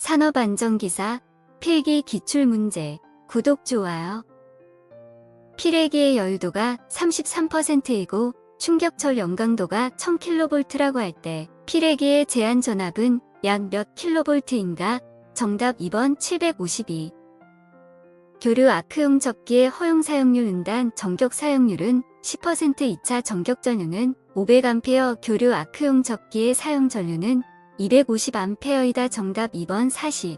산업안전기사 필기 기출문제. 구독, 좋아요. 필기의 여유도가 33%이고 충격철 영강도가 1000kV라고 할 때 필기의 제한 전압은 약 몇 kV인가? 정답 2번 752. 교류 아크용 접기의 허용 사용률 은단 전격 사용률은 10%. 2차 전격 전류는 500A, 교류 아크용 접기의 사용 전류는 250A이다. 정답 2번 40.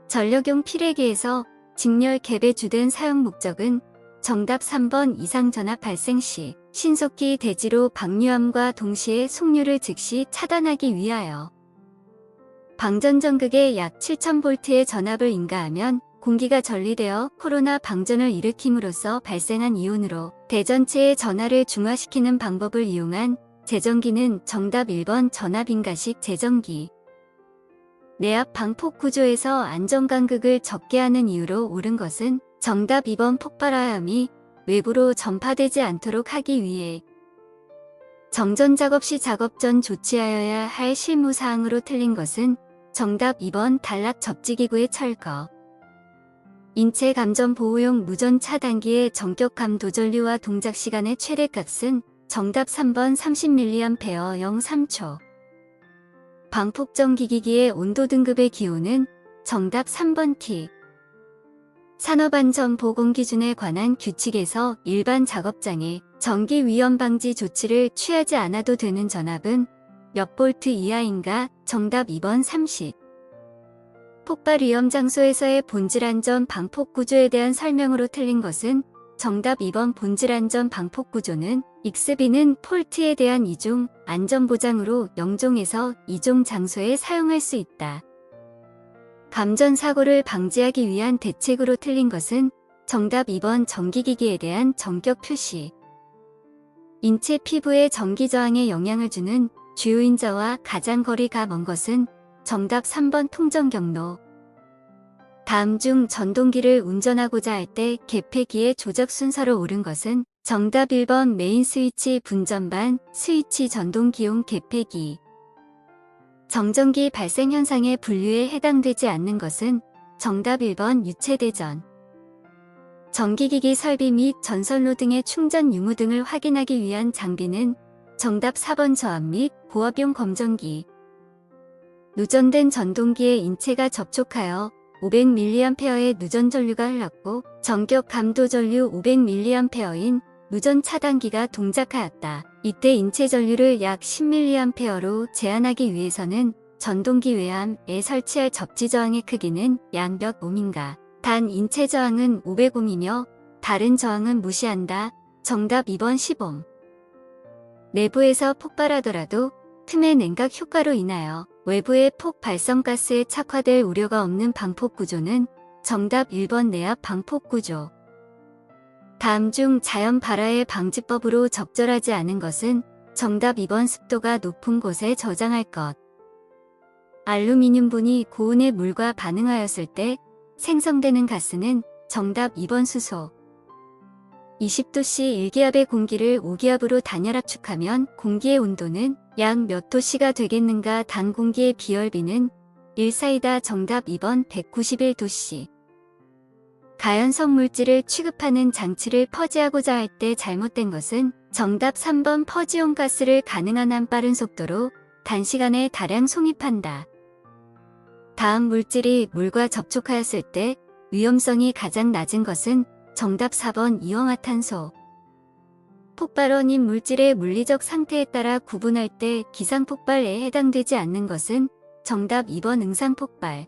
전력용 필기에서 직렬 갭의 주된 사용 목적은 정답 3번 이상 전압 발생 시 신속히 대지로 방류함과 동시에 속류를 즉시 차단하기 위하여 방전전극에 약 7000V의 전압을 인가하면 공기가 전리되어 코로나 방전을 일으킴으로써 발생한 이온으로 대전체의 전하를 중화시키는 방법을 이용한 제전기는 정답 1번 전압인가식 제전기. 내압 방폭 구조에서 안전간극을 적게 하는 이유로 옳은 것은 정답 2번 폭발화염이 외부로 전파되지 않도록 하기 위해 정전 작업 시 작업 전 조치하여야 할 실무사항으로 틀린 것은 정답 2번 단락 접지기구의 철거. 인체 감전 보호용 무전 차단기의 전격 감도 전류와 동작 시간의 최대값은 정답 3번 30mA 0.3초. 방폭전기기기의 온도 등급의 기호는 정답 3번 T. 산업안전보건기준에 관한 규칙에서 일반 작업장에 전기 위험 방지 조치를 취하지 않아도 되는 전압은 몇 볼트 이하인가? 정답 2번 30. 폭발 위험 장소에서의 본질안전 방폭 구조에 대한 설명으로 틀린 것은 정답 2번 본질안전 방폭 구조는 XB는 폴트에 대한 이종 안전보장으로 0종에서 2종 장소에 사용할 수 있다. 감전사고를 방지하기 위한 대책으로 틀린 것은 정답 2번 전기기기에 대한 전격 표시. 인체 피부의 전기 저항에 영향을 주는 주요 인자와 가장 거리가 먼 것은 정답 3번 통전경로. 다음 중 전동기를 운전하고자 할 때 개폐기의 조작 순서로 옳은 것은 정답 1번 메인 스위치 분전반 스위치 전동기용 개폐기. 정전기 발생 현상의 분류에 해당되지 않는 것은 정답 1번 유체대전. 전기기기 설비 및 전선로 등의 충전 유무 등을 확인하기 위한 장비는 정답 4번 저압 및 보압용 검전기. 누전된 전동기에 인체가 접촉하여 500mA의 누전 전류가 흘렀고 전격 감도 전류 500mA인 누전 차단기가 동작하였다. 이때 인체 전류를 약 10mA로 제한하기 위해서는 전동기 외함에 설치할 접지 저항의 크기는 약 몇 ohm인가. 단 인체 저항은 500ohm이며 다른 저항은 무시한다. 정답 2번 10ohm. 내부에서 폭발하더라도 틈의 냉각 효과로 인하여 외부의 폭 발성가스에 착화될 우려가 없는 방폭 구조는 정답 1번 내압 방폭 구조. 다음 중 자연 발화의 방지법으로 적절하지 않은 것은 정답 2번 습도가 높은 곳에 저장할 것. 알루미늄분이 고온의 물과 반응하였을 때 생성되는 가스는 정답 2번 수소. 20도씨 1기압의 공기를 5기압으로 단열 압축하면 공기의 온도는 약 몇 도씨가 되겠는가? 단 공기의 비열비는 1사이다. 정답 2번 191도씨. 가연성 물질을 취급하는 장치를 퍼지하고자 할 때 잘못된 것은 정답 3번 퍼지용 가스를 가능한 한 빠른 속도로 단시간에 다량 송입한다. 다음 물질이 물과 접촉하였을 때 위험성이 가장 낮은 것은 정답 4번 이황화탄소. 폭발원인 물질의 물리적 상태에 따라 구분할 때 기상폭발에 해당되지 않는 것은 정답 2번 응상폭발.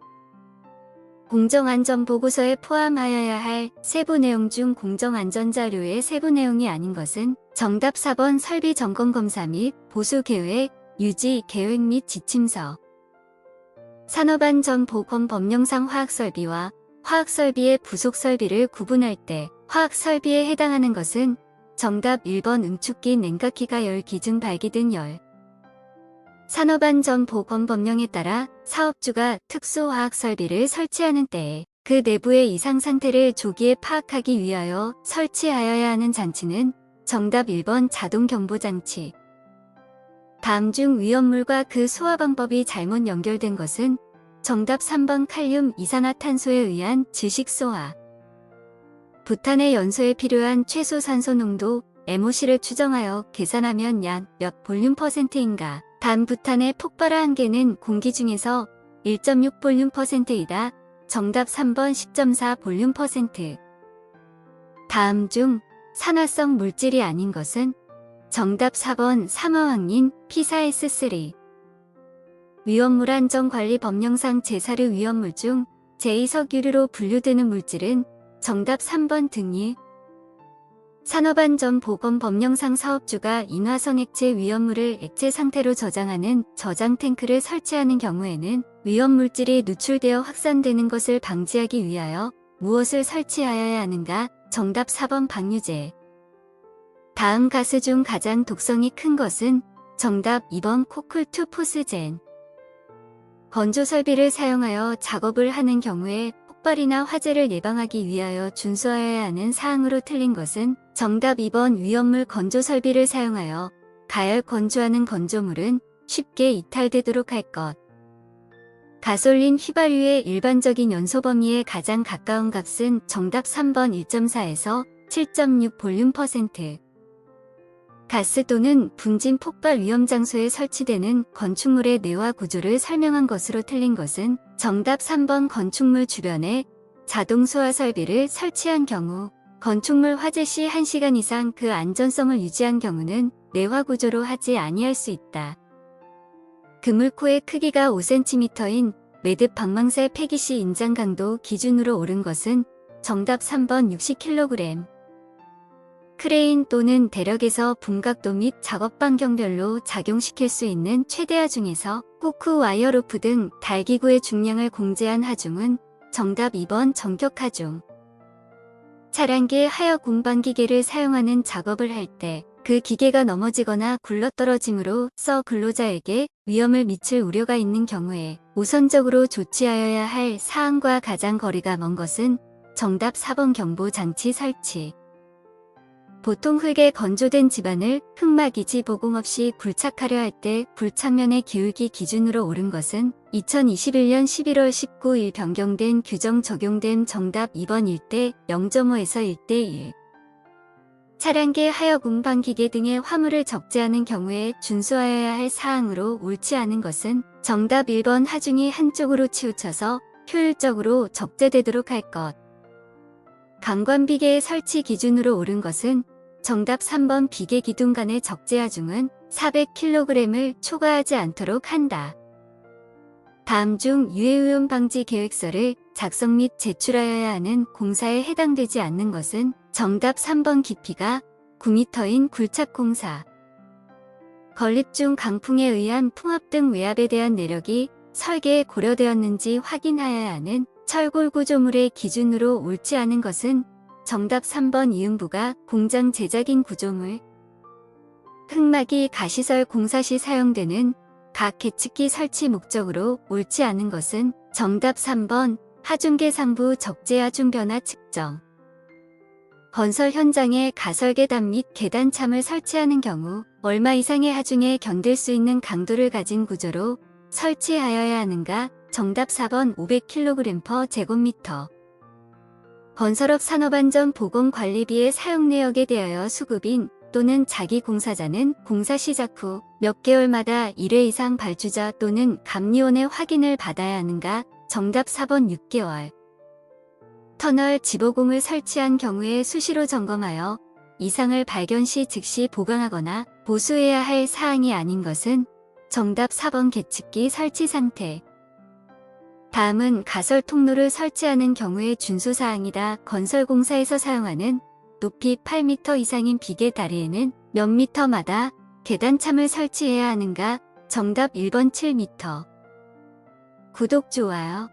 공정안전보고서에 포함하여야 할 세부 내용 중 공정안전자료의 세부 내용이 아닌 것은 정답 4번 설비 점검검사 및 보수 계획, 유지 계획 및 지침서. 산업안전보건법령상 화학설비와 화학설비의 부속설비를 구분할 때 화학설비에 해당하는 것은 정답 1번 응축기 냉각기가 열 기증 발기 등 열. 산업안전보건법령에 따라 사업주가 특수화학설비를 설치하는 때에 그 내부의 이상 상태를 조기에 파악하기 위하여 설치하여야 하는 장치는 정답 1번 자동경보장치. 다음 중 위험물과 그 소화 방법이 잘못 연결된 것은 정답 3번 칼륨 이산화탄소에 의한 질식소화. 부탄의 연소에 필요한 최소 산소 농도 MOC를 추정하여 계산하면 약 몇 볼륨 %인가. 단 부탄의 폭발화 한계는 공기 중에서 1.6 볼륨 %이다. 정답 3번 10.4 볼륨 %. 다음 중 산화성 물질이 아닌 것은? 정답 4번 삼화황린 P4S3. 위험물 안전관리 법령상 제4류 위험물 중 제2석유류로 분류되는 물질은? 정답 3번 등유. 산업안전보건법령상 사업주가 인화성 액체 위험물을 액체 상태로 저장하는 저장 탱크를 설치하는 경우에는 위험물질이 누출되어 확산되는 것을 방지하기 위하여 무엇을 설치하여야 하는가? 정답 4번 방류제. 다음 가스 중 가장 독성이 큰 것은? 정답 2번 코쿨2포스젠. 건조 설비를 사용하여 작업을 하는 경우에 폭발이나 화재를 예방하기 위하여 준수하여야 하는 사항으로 틀린 것은? 정답 2번 위험물 건조 설비를 사용하여 가열 건조하는 건조물은 쉽게 이탈되도록 할 것. 가솔린 휘발유의 일반적인 연소 범위에 가장 가까운 값은? 정답 3번 1.4에서 7.6 볼륨 %. 가스 또는 분진 폭발 위험 장소에 설치되는 건축물의 내화 구조를 설명한 것으로 틀린 것은? 정답 3번 건축물 주변에 자동 소화 설비를 설치한 경우. 건축물 화재 시 1시간 이상 그 안전성을 유지한 경우는 내화 구조로 하지 아니할 수 있다. 그물코의 크기가 5cm인 매듭 방망새 폐기 시 인장 강도 기준으로 옳은 것은? 정답 3번 60kg. 크레인 또는 대력에서 분각도 및 작업 반경별로 작용시킬 수 있는 최대하 중에서 후크 와이어 로프 등 달기구의 중량을 공제한 하중은? 정답 2번 전격 하중. 차량계 하역 운반 기계를 사용하는 작업을 할 때 그 기계가 넘어지거나 굴러떨어짐으로 서 근로자에게 위험을 미칠 우려가 있는 경우에 우선적으로 조치하여야 할 사항과 가장 거리가 먼 것은? 정답 4번 경보 장치 설치. 보통 흙에 건조된 집안을 흙막이지 보공 없이 굴착하려 할 때 굴착면의 기울기 기준으로 옳은 것은? 2021년 11월 19일 변경된 규정 적용된. 정답 2번 1대 0.5에서 1대 1. 차량계 하역 운반기계 등의 화물을 적재하는 경우에 준수하여야 할 사항으로 옳지 않은 것은? 정답 1번 하중이 한쪽으로 치우쳐서 효율적으로 적재되도록 할 것. 강관비계의 설치 기준으로 옳은 것은? 정답 3번 비계 기둥 간의 적재 하중은 400kg을 초과하지 않도록 한다. 다음 중 유해오염 방지 계획서를 작성 및 제출하여야 하는 공사에 해당되지 않는 것은? 정답 3번 깊이가 9m인 굴착공사. 건립 중 강풍에 의한 풍압 등 외압에 대한 내력이 설계에 고려되었는지 확인하여야 하는 철골 구조물의 기준으로 옳지 않은 것은? 정답 3번 이음부가 공장 제작인 구조물. 흙막이 가시설 공사 시 사용되는 각 계측기 설치 목적으로 옳지 않은 것은? 정답 3번 하중계 상부 적재 하중 변화 측정. 건설 현장에 가설 계단 및 계단참을 설치하는 경우 얼마 이상의 하중에 견딜 수 있는 강도를 가진 구조로 설치하여야 하는가? 정답 4번 500kg/제곱미터. 건설업 산업안전보건관리비의 사용 내역에 대하여 수급인 또는 자기 공사자는 공사 시작 후 몇 개월마다 1회 이상 발주자 또는 감리원의 확인을 받아야 하는가? 정답 4번 6개월. 터널 지보공을 설치한 경우에 수시로 점검하여 이상을 발견 시 즉시 보강하거나 보수해야 할 사항이 아닌 것은? 정답 4번 계측기 설치 상태. 다음은 가설 통로를 설치하는 경우의 준수사항이다. 건설공사에서 사용하는 높이 8m 이상인 비계 다리에는 몇 미터마다 계단참을 설치해야 하는가? 정답 1번 7m. 구독, 좋아요.